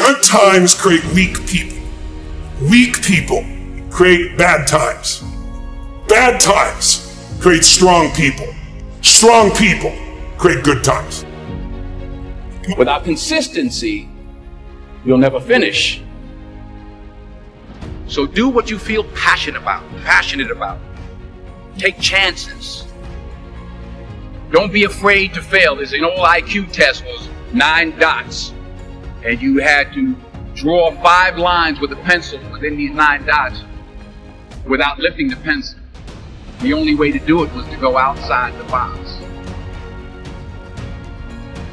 Good times create weak people. Weak people create bad times. Bad times create strong people. Strong people create good times. Without consistency, you'll never finish. So do what you feel passionate about. Take chances. Don't be afraid to fail. There's an old IQ test, was 9 dots. And you had to draw 5 lines with a pencil within these 9 dots without lifting the pencil. The only way to do it was to go outside the box.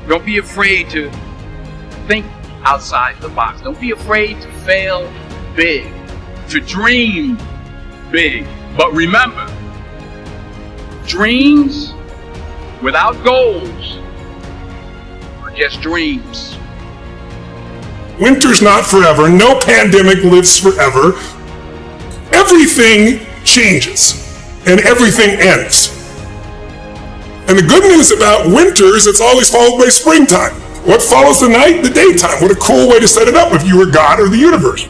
Don't be afraid to think outside the box. Don't be afraid to fail big, to dream big. But remember, dreams without goals are just dreams. Winter's not forever. No pandemic lives forever. Everything changes and everything ends. And the good news about winter is it's always followed by springtime. What follows the night? The daytime. What a cool way to set it up if you were God or the universe.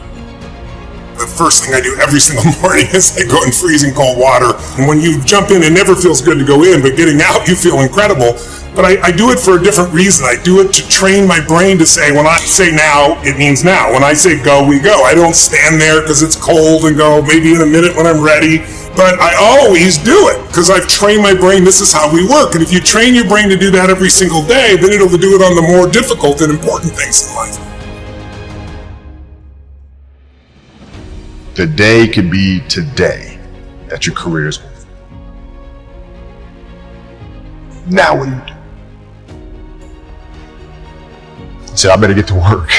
The first thing I do every single morning is I go in freezing cold water. And when you jump in, it never feels good to go in, but getting out, you feel incredible. But I do it for a different reason. I do it to train my brain to say, when I say now, it means now. When I say go, we go. I don't stand there because it's cold and go maybe in a minute when I'm ready. But I always do it because I've trained my brain. This is how we work. And if you train your brain to do that every single day, then it'll do it on the more difficult and important things in life. The day could be today that your career is over. Now what do you do? So I better get to work.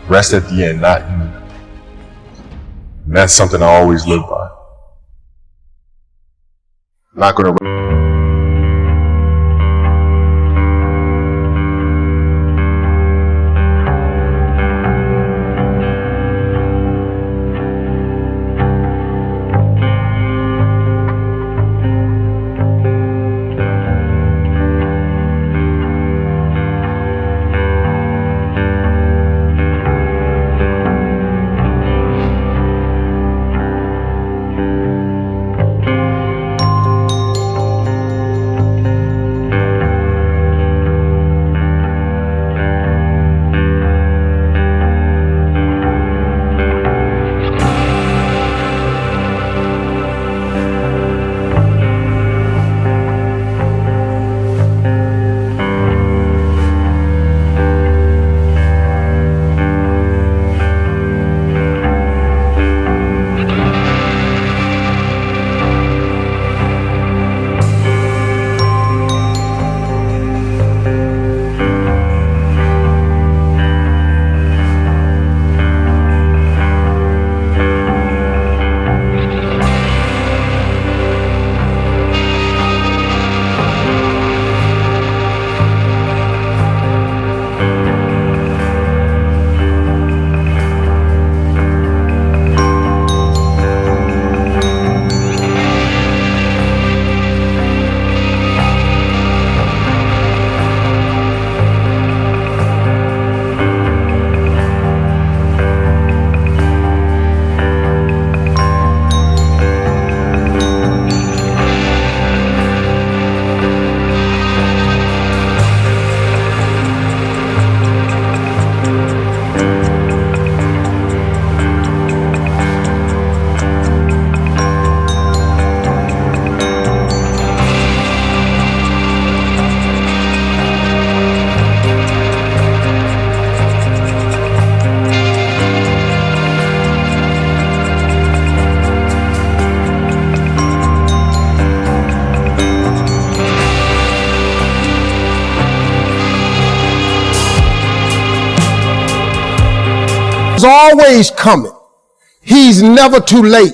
Rest at the end, not in. And that's something I always live by. I'm not going to. Always coming. He's never too late.